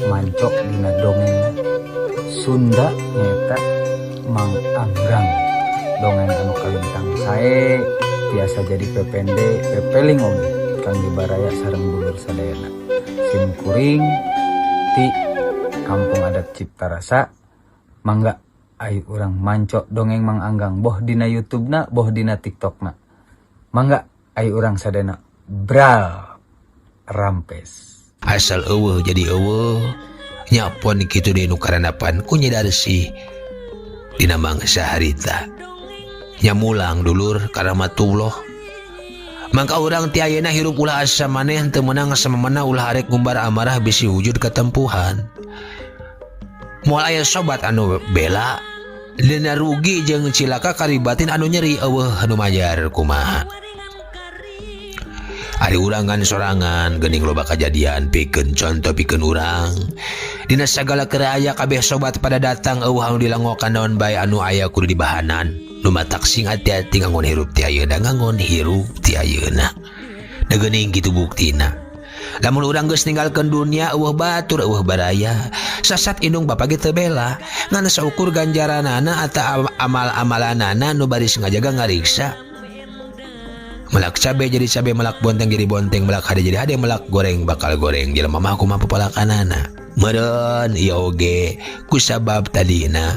mancok dina dongeng Sunda nyata Mang Anggang. Dongeng anu kalintang sae tiasa jadi pepende pepeling oge kang dibaraya sareng dulur sadayana. Sim kuring ti Kampung Adat Cipta Rasa. Mangga ai urang mancok dongeng Mang Anggang boh dina YouTube-na boh dina TikTok-na. Mangga ai urang sadayana bral rampes. Asal eueuh jadi eueuh nyapon kitu di nu karanapan ku nyedarsi dina mangsa harita nyamulang dulur karamatullah. Mangka urang ti ayeuna hirup ulah asa maneh teu meunang samemana ulah arek ngumbar amarah bisi wujud katempuhan. Moal aya sobat anu bela dina rugi jeung cilaka karibatin anu nyeri eueuh anu majar kumaha. Ari urangan sorangan geuning loba kajadian pikeun contoh pikeun urang dina sagala keraya kabeh sobat pada datang eueuh anu dilangokan naon bae anu aya kudu dibahanan nu matak sing hati-hati ngangon hirup ti ayeuna ngangon hirup ti ayeuna da geuning kitu buktina. Lamun urang geus ninggalkeun dunia eueuh batur eueuh baraya sasat indung bapa ge teu bela ngan saukur ganjaranana atawa amal-amalanana nu baris ngajaga ngariksa. Melak cabe jadi cabe, melak bonteng jadi bonteng, melak hade jadi hade, melak goreng bakal goreng. Jelema mah kumaha pepalakanana. Meureun ieu oge kusabab tadina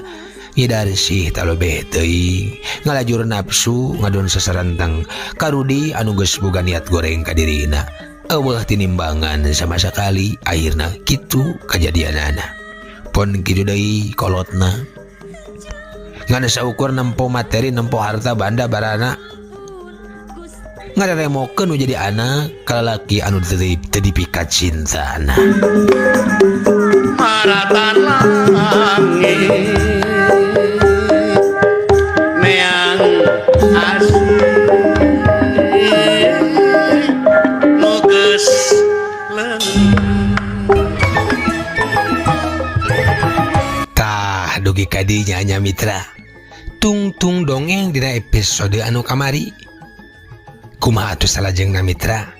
ngidarsih talobeh teuing ngalajur nafsu ngadon sasarantang karudi anu geus boga niat goreng ka dirina. Eueuh tinimbangan sama sakali akhirna kitu kajadianana. Pon kitu deui kolotna. Ngan saukur nempo materi nempo harta banda barana ngareremokeun nu jadi anak kalalaki anu teu dipikat cintana. Maratan langit meang asih nu geus leungit. Tah dugi kadinya nya mitra. Tungtung dongeng dina episode anu kamari. Kumaha atuh salajengna mitra?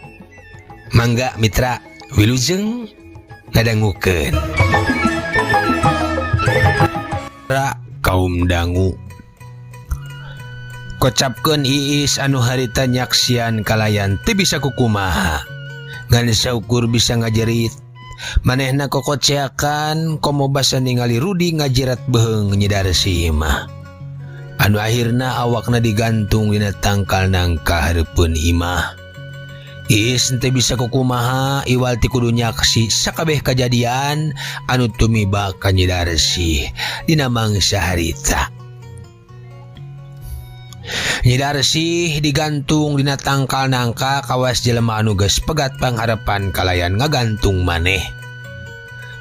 Mangga mitra wilujeng ngadangukeun. Kaum dangu kocapkeun iis anu harita nyaksian kalayan teu bisa kukumaha ngan saukur bisa ngajerit manehna kokoceakan komo basa ningali Rudi ngajirat beheung nyedarsi imah anu akhirna awakna digantung dina tangkal nangka hareupeun imah. Iis teu bisa kukumaha iwal ti kudu nyaksi sakabeh kajadian anu tumiba ka Nyidarsi dina mangsa harita. Nyidarsi digantung dina tangkal nangka kawas jelema anu geus pegat pangharepan kalayan ngagantung maneh.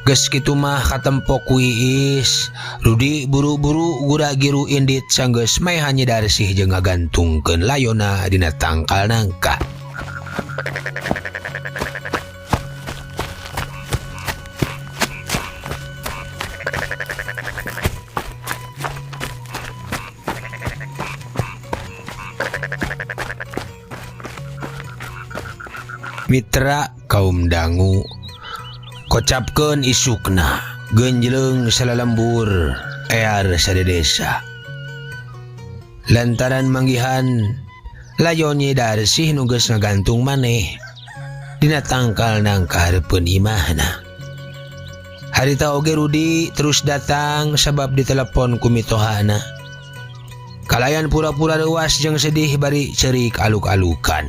Geus kitu mah katempo ku Iis, Rudi buru-buru gura giru indit sanggeus maehan Nyidarsi jeung ngagantungkeun layona dina tangkal nangka. Mitra kaum dangu kocapkeun isukna genjleung salalembur ear sadedesa lantaran manggihan layon Nyidarsi nu geus ngagantung maneh dina tangkal nangka hareupeun imahna. Harita oge Rudi terus datang sabab ditelepon ku mitohana. Kalayan pura-pura reuas jeung sedih bari ceurik aluk-alukan.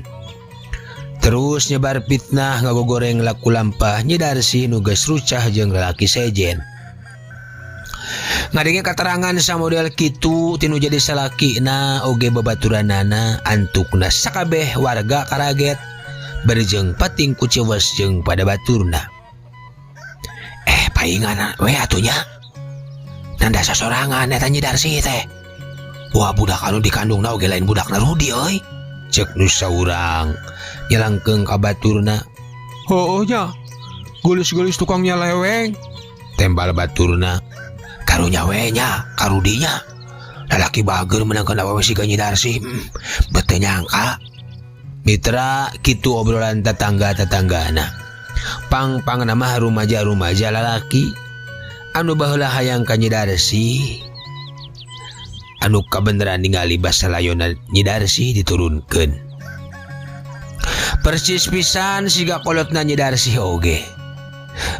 Terus nyebar fitnah ngagogoreng laku lampah Nyidarsi nu geus rucah jeung lalaki sejen. Ngadenge katerangan samodel kitu tinu jadi salakina oge babaturanana antukna sakabeh warga karaget bari jeung pating ku ceuweus jeung pada baturna. Paingan we atunya. Nanda sasorangan eta Nyidarsi teh. Wah budak anu dikandungna oge lain budakna Rudi euy. Cek nu saurang nyelangkeung ka baturna. Heueuh nya. Gelis-gelis tukang nyaleweng. Tembal baturna. Karunya we nya, karudinya. Lalaki bager menangkeun awewe si Nyidarsi. Beu teu nyangka. Mitra kitu obrolan tetangga-tetanggana. Pang nama rumaja-rumaja lalaki anu baheula hayang ka Nyi Darsi, anu kabeneran ningali basa layonna Nyi Darsi diturunkeun. Persis pisan siga kolotna Nyi Darsi oge.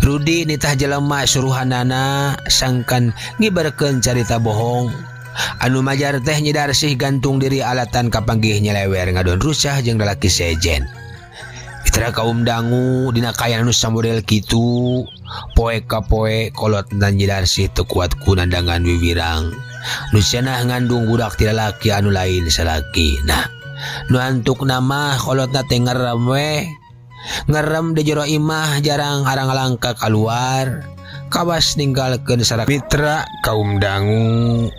Rudi nitah jelema suruhanana sangkan ngibarkeun carita bohong. Anu majar teh Nyi Darsi gantung diri alatan kapanggih nyelewer ngadon rusah jeung lalaki sejen. Mitra kaum dangu dina kayan anu samodel kitu, poe ka poe kolotna Nyi Darsi teu kuat ku nandangan wiwirang. Nu cenah ngandung budak ti lalaki anu lain salaki. Nah, nu antuk nama kolotna teh ngerem we. Ngerem di jero imah jarang arang langka keluar. Kawas ninggalkeun sarak mitra kaum dangu.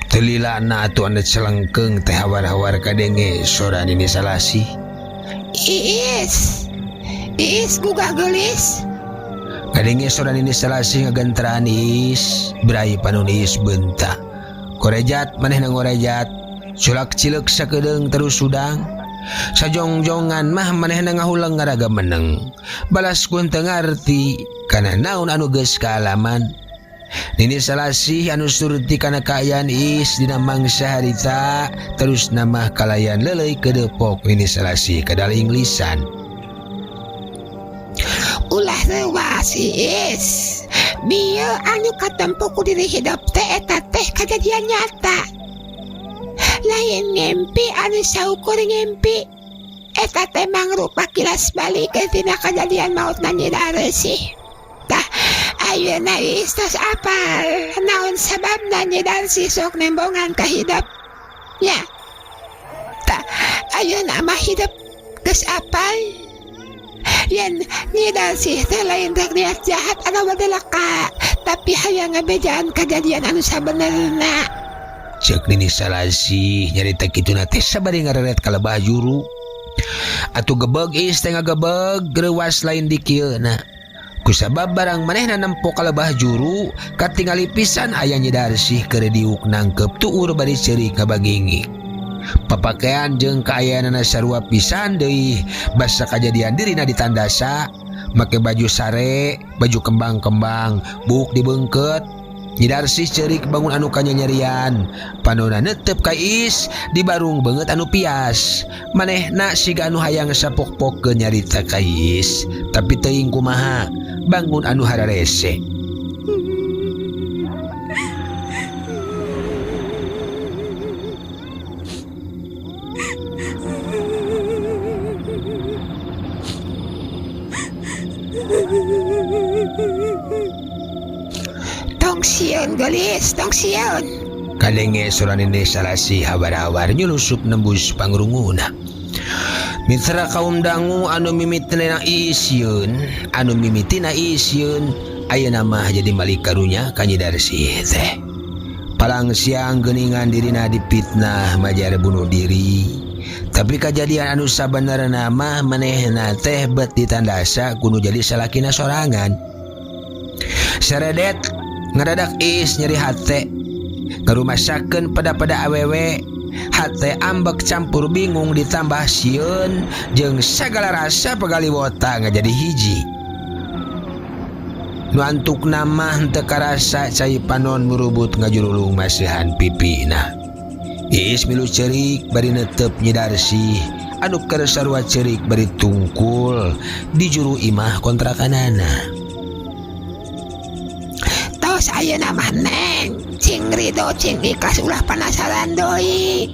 Telilana atuh anu celengkeung teh hawar-hawar kadenge sora Nini Salasi. Iis gugah gelis. Kadenge sora Nini Salasi ngagentraan Iis, berai panon Iis bentak. Korejat manehna ngorejat, sulak cileuk sakedeung terus sudang. Sajongjongan mah manehna ngahulang ngaraga meneng. Balas kun teu ngarti kana naon anu geus kaalaman. Nini Salasi anu surti kana kaayaan Iis dina mangsa harita terus nama kalayan lelei kedepok Nini Salasi kadaling lisan. Ulah rewa si Iis. Bieu anu katempo ku diri hidup teh eta teh kajadian nyata. Lain ngimpi anu saukur ngimpi. Eta teh mangrupa kilas balik tina kajadian mautna Nyi Darsi. Tah ayeuna Iis tos apal naon sababna Nyi Darsi sok nembongan ka hidup nya. Tah ayeuna mah hidup geus apal. Yen Nyi Darsi teh lain rek niat jahat anu badelaka, tapi hayang ngabejaan kajadian anu sabenerna. Ceuk Nini Salasi nyarita kituna teh sabari ngareret ka lebah juru. Atuh gebeg Iis teh ngagebeg greuwas lain di kieuna. Kusabab barang manehna nempo ka lebah juru, katingali pisan aya Nyi Darsi keur diuk nangkep tuur bari ceurik ngabagingik. Papakean jeung kaayaanana sarua pisan deui basa kajadian dirina ditandasa, make baju sare, baju kembang-kembang, buk dibeungkeut. Nyi Darsi ceurik bangun anu kanyanyerian, panonna neuteup ka Iis di barung beungeut anu pias. Manehna siga anu hayang sapok-pokkeun nyarita ka Iis, tapi teuing kumaha, bangun anu hararese. Tong sieun gelis, tong sieun. Kadenge sora Nini Salasi hawar-hawar nyulusup nembus pangrunguna. Mitra kaum dangu anu mimitina Iis yeun, anu mimitina Iis yeun, ayeuna mah jadi malik karunya ka Nyi Darsi teh. Palang siang geuningan dirina dipitnah majar bunuh diri. Tapi kajadian anu sabenerna mah manehna teh bet ditandasa kudu jadi salakina sorangan. Saredet ngadadak Iis nyeri hate, ngarumasakeun pada-pada awewe. Hate ambek campur bingung ditambah sieun jeung sagala rasa pagaliwota ngajadi hiji. Nu antukna mah teu karasa cai panon murubut ngajurulung masihan pipina. Iis milu ceurik bari neuteup Nyi Darsi anu keur sarua ceurik bari tungkul di juru imah kontrakanana. Tos ayeuna mah Neng, cing Rido cing Ikas ulah penasaran doi.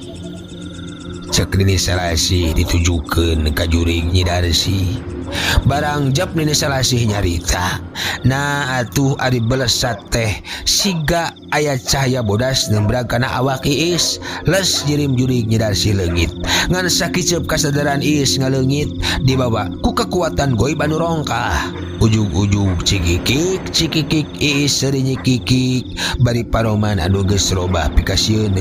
Ceuk Nini Salasi ditujukeun ka jurig Nyi Darsi. Barang jap Nini Salasi nyarita, nah atuh ari belesat teh siga aya cahaya bodas nembrag kana awak Iis, les jirim jurig Nyi Darsi leungit. Ngan sakiceup kasadaran Iis ngaleungit dibawa ku kekuatan goib anu rongkah. Ujug-ujug cikikik Iis seueur nyikikik bari paroman anu geus robah pikasieun.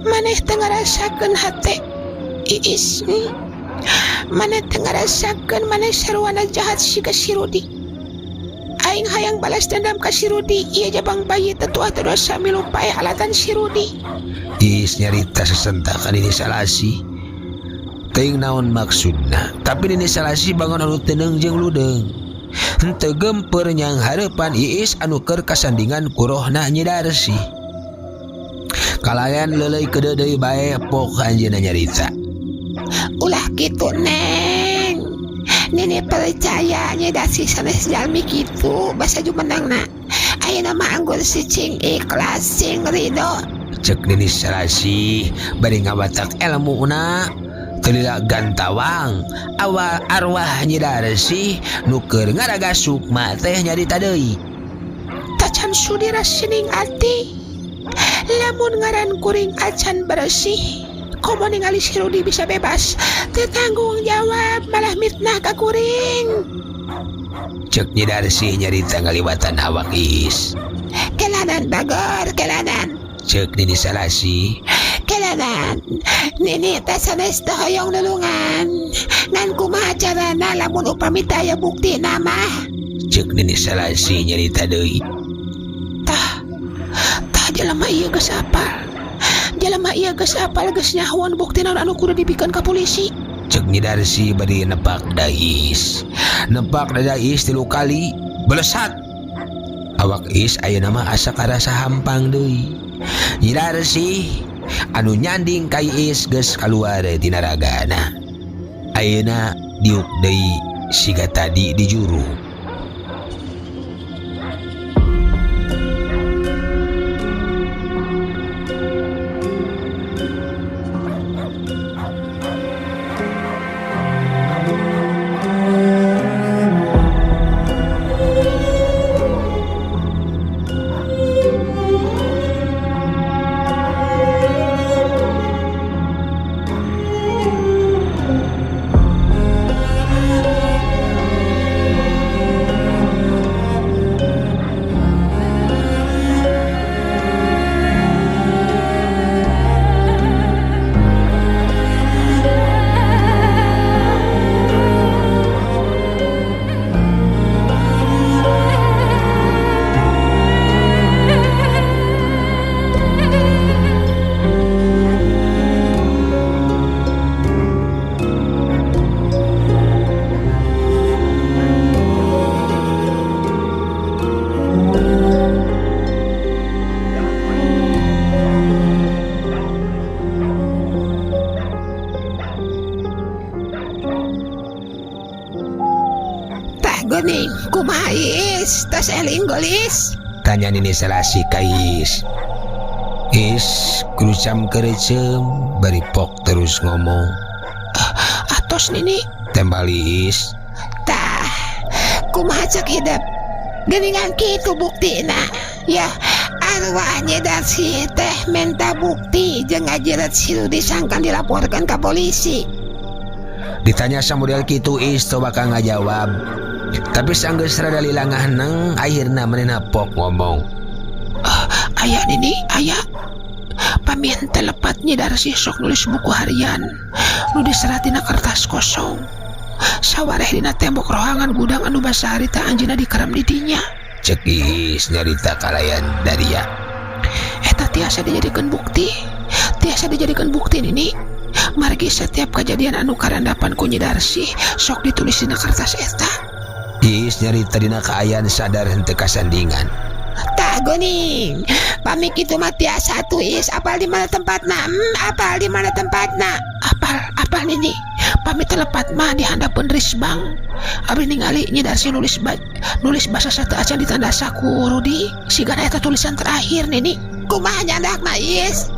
Maneh teu ngarasakeun hate Iis. Maneh teu ngarasakeun maneh sarwana jahat siga si Rudi. aing hayang balas dendam ka si Rudi. Iya jabang bayi tetua terdosa milupai alatan si Rudi. Is nyarita sesentakan ini salasi. Teuing naon maksudna. Tapi ini salasi bangun anu teneng jeung ludeng. Henteu gemper nyang harapan Iis anu keur kasandingan kurohna Nyi Darsi. Kalayan leuleuy keudeu deui bae pok anjeunna nyarita. Ulah gitu neng. Nenek percaya Nyi Darsi sanes jalmi gitu. Basa jumenangna ayeuna mah anggur sicing ikhlas sing ridho. Cek Nini Salasi bari ngabatak elmuna teu lila gantawang awal arwah Nyi Darsi nu keur ngaraga sukma teh nyarita deui. Tacan sudi rasining ati. Lamun ngaran kuring acan bersih. Komo ningali si Rudi bisa bebas. Teu tanggung jawab malah mitnah ka kuring. Cek Nyi Darsi nyarita ngaliwatan awak Iis. Kelanan bagor, kelanan. Cek Nini Salasi. Kelanan, nini teh sanes teh hoyong lulungan. Ngan kumaha carana lamun upami teh aya bukti nama. Cek Nini Salasi nyarita deui. Tah jelema ieu geus apal. Jelema ieu geus apal geus nyahoan bukti naon anu kudu dibikeun ka polisi. Cek Nyi Darsi bari nepak da Iis. Nepak da Iis 3 kali belesat. Awak Iis ayeuna mah asa karasa hampang deui. Nyi Darsi anu nyanding ka Iis geus kaluar tina ragana. Ayeuna diuk deui siga tadi di juru. Gening, kumaha Iis? Tas eling golis? Tanya Nini Salasi ka Iis. Iis kerucam kerecem bari pok terus ngomong. Atos nini? Tembali Iis. Tah, kumaha cek hidup? Geningan kitu buktina. Ya, arwah Nyi Darsi teh minta bukti jeung ngajiret si Rudi sangkan dilaporkan ke polisi. Ditanya samudel kitu Iis teu bakal ngajawab. Tapi sanggeus rada lilangah neng akhirna manehna pok ngomong. Aya nini, aya. Pamien telepat Nyi Darsi sok nulis buku harian nu diserat dina kertas kosong. Sawareh dina tembok rohangan gudang anu basa harita anjeunna dikeram di dinya. Cek Iis nyarita kalayan Daria. Eta tiasa dijadikeun bukti. Tiasa dijadikeun bukti nini. Margi setiap kejadian anu karandapan ku Nyi Darsi sok ditulis dina kertas eta. Iis nyarita dina kaayaan sadar henteu kasandingan. Tah geuning, pami kitu mah tiasa atuh Iis apal di mana tempatna? Apal di mana tempatna? Apal nini. Pami telepat mah di handapeun Risbang. Abdi ningali Nyi Darsi nulis basa sata acan ditanda saku Rudi. Sigana eta tulisan terakhir nini. Kumaha nyandakna Iis?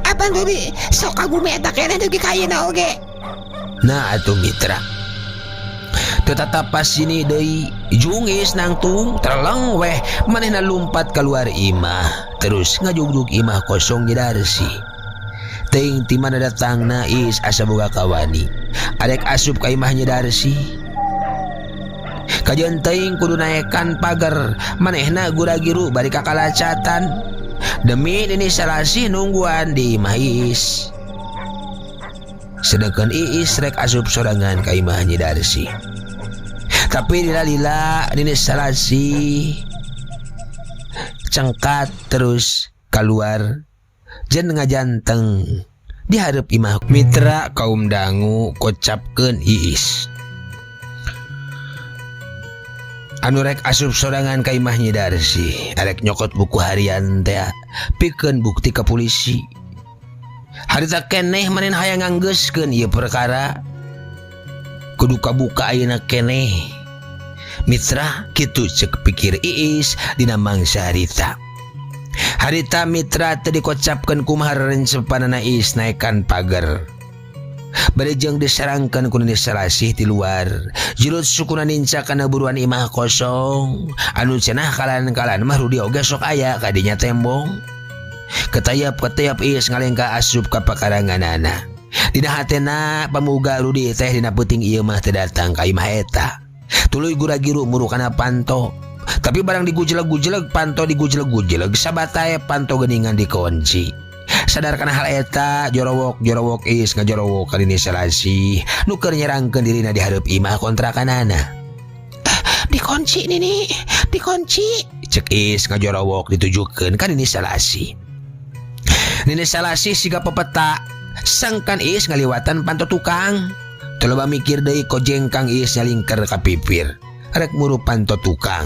Apa Rudi sok kagumi eta keneh dugi ka ayeuna oge. Nah atuh mitra. Tetap pas sini deui jungis nangtung terleng weh manehna lumpat keluar imah terus ngajugrug imah kosong Nyi Darsi. Teuing ti mana datangna Iis asa boga kawani adek asup ka imah Nyi Darsi. Kajian teuing kudu naekan pagar manehna gura-giru bari ka kalacatan demi Nini Salasi nungguan di imah Iis. Sedangkan Iis rek asup sorangan ka imah Nyi Darsi. Tapi lila-lila Nini Salasi cengkat terus keluar jen ngajanteng diharap imah mitra kaum dangu kocapkeun Iis. Anu rek asup sorangan ka imah Nyi Darsi, arek nyokot buku harian teh pikeun bukti ke polisi. Harita keneh manen hayang nganggeuskeun ieu perkara. Kudu kabuka ayeuna keneh. Mitra kitu ceuk pikir Iis dina mangsa harita. Harita mitra teu dikocapkeun kumaha rencepanana Iis naekan pagar. Bari jeung diserangkeun ku Nini Salasih di luar. Jurut sukuna ninca kana buruan imah kosong. Anu cenah kalan-kalan mah Rudi oge sok aya ka dinya tembong. Ketayap-ketayap Iis ngalengka asup ka pakaranganana. Dina hatena pamuga Rudi teh dina peuting ieu mah teu datang ka imah eta. Tuluy gura-giru murukana panto. Tapi barang digujleg-gujleg panto digujleg-gujleg sabatae panto geuningan dikunci. Sadar kana hal eta jorowok Iis ngajorowok ka Nini Salasih nu keur nyerangkeun dirina di hareup imah kontrakanana. Dikunci Nini, dikunci. Cek Iis ngajorowok ditujukeun ka Nini Salasih. Nini Salasih siga pepeta sangkan Iis ngaliwatan panto tukang. Teu loba mikir deui kojengkang Iis nyalingker ka pipir rek muru panto tukang.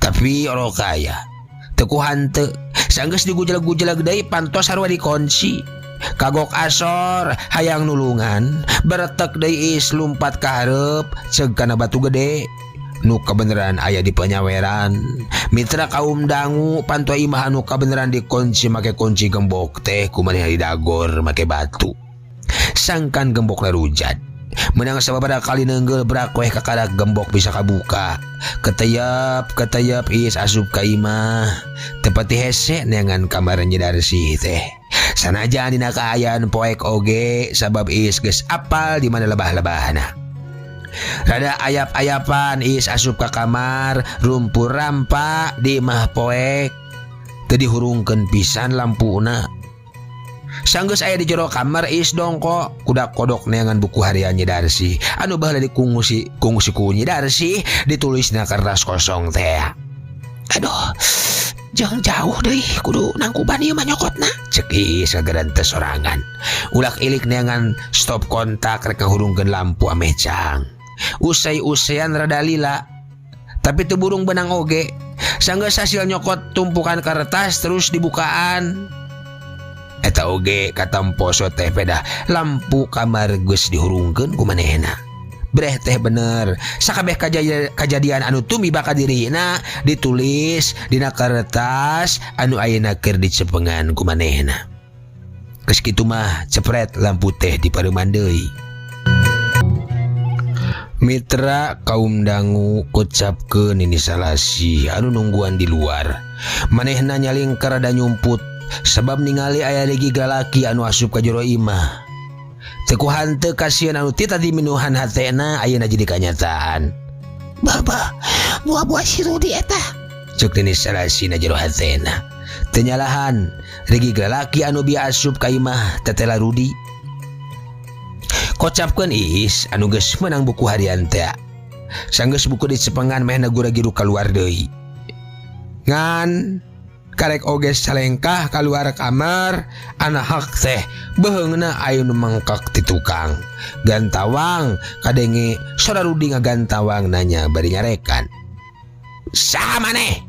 Tapi oro kaya teu ku hanteu sanggeus digujleg-gujleg deui panto sarua dikunci. Kagok asor hayang nulungan beretek deui Iis lumpat ka hareup ceug kana batu gede nu kabeneran aya di penyaweran. Mitra kaum dangu panto imah anu kabeneran dikunci make kunci gembok teh kumaneh didagor make batu. Sangkan gembok larujat. Menang sababaraha kali neunggel brakweh kakadak gembok bisa kabuka. Ketayap Iis asup ka imah. Tepati hese neangan kamar Nyi Darsi teh. Sanajan dina kaayaan poek oge sabab Iis geus apal di mana lebah-lebahna. Rada ayap-ayapan Iis asup ka kamar rumpur rampa di imah poek. Teu dihurungkeun pisan lampuna. Sanggeus aya di jero kamar Iis dongko kudak kodok neangan buku harian Nyi Darsi anu baheula dikungsi ku Nyi Darsi ditulis dina kertas kosong teh. Aduh, jeung jauh deui kudu nangkuban ieu mah nyokotna. Cek Iis ngagerantes sorangan. Ulak ilik neangan stop kontak rek ngahurungkeun lampu ameh cang. Usai-usaian rada lila. Tapi teu burung benang oge. Sanggeus hasil nyokot tumpukan kertas terus dibukaan. Eta oge katampo teh peda lampu kamar geus dihurungkeun ku manehna. Breh teh bener sakabeh kajadian anu tumiba ka dirina ditulis dina kertas anu ayeuna keur dicepengan ku manehna. Geus kitu mah cepret lampu teh dipareuman deui. Mitra kaum dangu kocapkeun Nini Salasih anu nungguan di luar. Manehna nyaling rada nyumput sebab ningali aya legi galaki anu asup ka jero imah. Teu ku hanteu kasieun anu ti tadi minuhan hatena ayeuna jadi kanyataan. Baba, buah-buah si Rudi eta. Cek Nini Salasih na jero hatena. Teu nyalahan, legi galaki anu biasa asup ka imah tetela Rudi. Kocapkeun Iis anu geus meunang buku harian teh. Sanggeus buku dicepengan mehna gura-giru kaluar deui. Ngan karek oge salengkah keluar kamar anak hak teh beheungna aya nu mangkak ti tukang. Gantawang kadenge saudara Rudi ngagantawang nanya bari nyarekan. Saha maneh?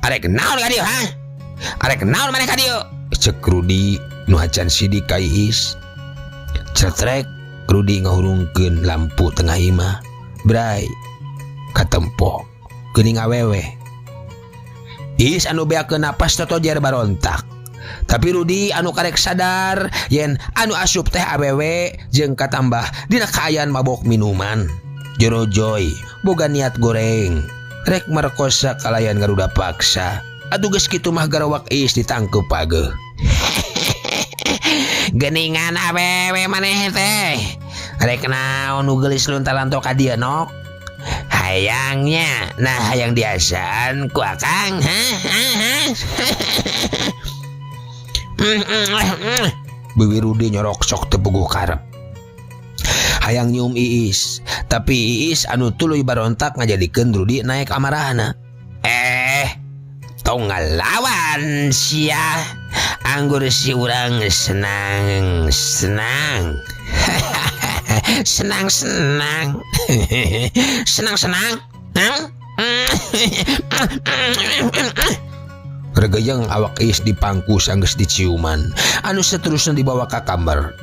Arek naon ka dieu ha? Arek naon maneh ka dieu? Cek Rudi nu hacan sidik ka Iis. Cetrek Rudi ngahurungkeun lampu tengah imah. Bray katempo geuning awewe. Iis anu beakeun napas totojer barontak. Tapi Rudi anu karek sadar yen anu asup teh awewe jeung katambah dina kaayaan mabok minuman. Jero Joy boga niat goreng rek merkosa kalayan garuda paksa. Atuh geus kitu mah garawak Iis ditangkep pageuh. Geuningan awewe maneh teh. Rek naon nu geulis luntalanto ka dieu nok? Hayangnya, nah hayang diasaan ku akang. Bewi Rudi nyorok sok tepuguh karep. hayang nyium Iis, tapi Iis anu tuluy barontak ngajadikeun Rudi naik amarahna. Tong ngalawan sia, anggur si urang senang. Senang. Regayang awak Iis dipangku sanggeus diciuman, anu saterusna dibawa ka kamar.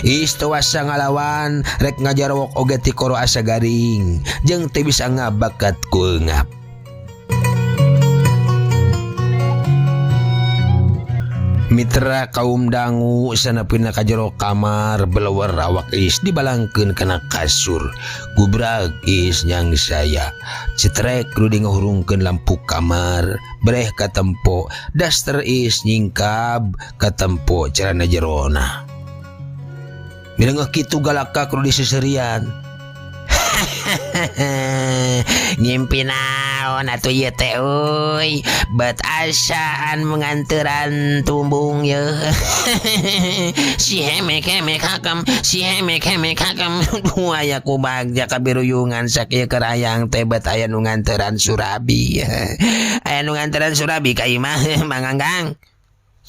Iis teu asa ngalawan, rek ngajarwok oge ti koro asa garing, jeung teu bisa ngabakat ku eungap. Mitra kaum dangu sanapina ka jero kamar beleuwer awak Iis dibalangkeun kana kasur. Gubrag Iis nyang saya. Cetrek Rudi ngahurungkeun lampu kamar, breh katempo daster Iis nyingkab katempo carana jerona. Mileungeuh kitu galakak Rudi seserian. Ngimpi naon atuh ieu teh euy, bet asaan menganteran tumbung ye. Si hemek hakam aya ku bagja kabiruyungan sakieu keur hayang teh bet aya nu nganteran Surabi. Aya nu nganteran Surabi ka imah Manganggang.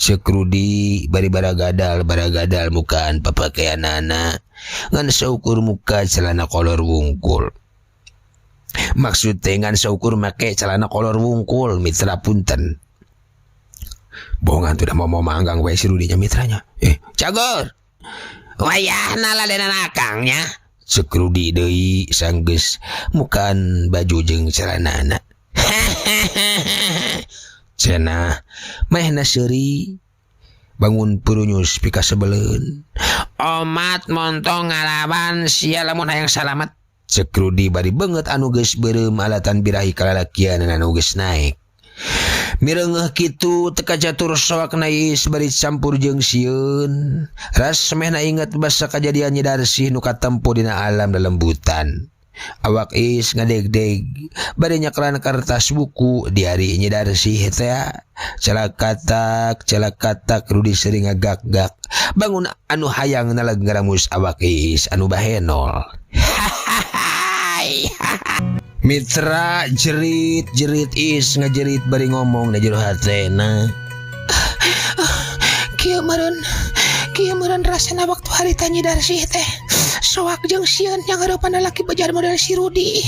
Ceuk Rudi bari baragadal mukaan papakeanana ngan saukur muka celana kolor wungkul. Maksud teh ngan saukur make celana kolor wungkul, mitra punten. Bohongan tuh dah mau manggang we si Rudinya mitranya. Cagor. Wayahna ladenan akangnya. Ceuk Rudi deui sanggeus mukaan baju jeung celanana. Cenah mehna seuri bangun purunyus pika sebeleun. Omat montong ngalawan sia lamun hayang salamet. Ceuk Rudi bari beungeut anu geus beureum alatan birahi kalalakian anu geus naik. Mireungeuh kitu teu kacatur soakna Iis bari campur jeung sieun. Ras mehna inget basa kajadian Nyi Darsih nu katempo dina alam dalembutan. Awak Iis ngadeg-deg bari nyakran kertas buku di hari Nyi Darsih teh. Calakatak Rudi sering ngagak-gak bangun anu hayang naleg ngaramus awak Iis anu bahenol. Mitra jerit Iis ngajerit bari ngomong na jero hatena. Kieu meureun rasana waktu harita Nyi Darsih teh soak jeung sieun yang hareupan laki bejar model si Rudi.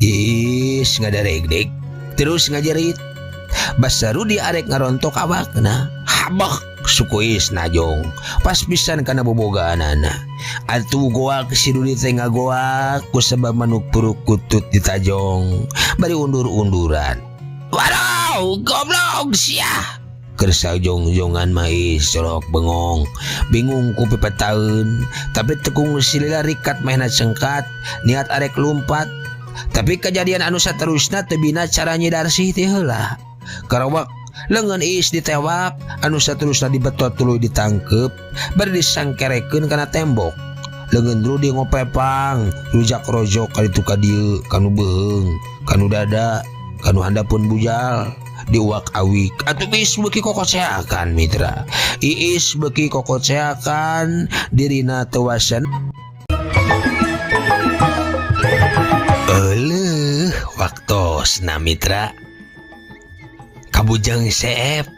Iis ngadareg-deg terus ngajerit. Basa Rudi arek ngarontok awakna. Habak suku Iis najong pas pisan kana bobogaanana. Atuh goak si Rudi teh ngagoak kusabab manuk puruk kutut ditajong bari undur-unduran. Waduh goblok sia. Keur sajong-jongan mah Iis sorok bengong bingung ku pipetaeun tapi tekung silila rikat mehna cengkat niat arek lumpat. Tapi kejadian anu saterusna teu bina cara Nyi Darsih teh heula. Karawak leungeun Iis ditewak anu saterusna dibetot tuluy ditangkep bari disangkerekeun kana tembok. Leungeun Rudi ngopepang rujak rojok kali tu ka dieu kanu beheung kanu dada kanu handapun bujal diuak awik. Atuh Iis beuki kokoceakan mitra. Iis beuki kokoceakan dirina teu wasan. Waktosna mitra. Kabujang seep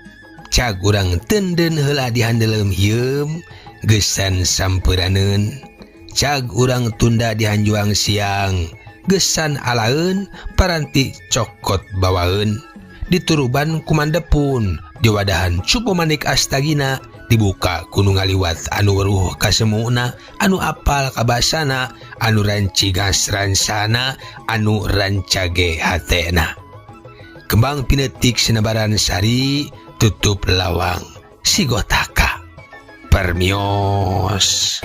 cag urang tenden heula dihandeleum hieum geusan sampuraneun. Cag urang tunda dihanjuang siang geusan alaeun paranti cokot bawaeun. Dituruban kumandepun di wadahan cupu manik astagina dibuka kudu ngaliwat anu weruh kasemuna anu apal kabasana anu rancigas ransana anu rancage hatena. Kembang pinetik sinebaran sari tutup lawang sigotaka permios.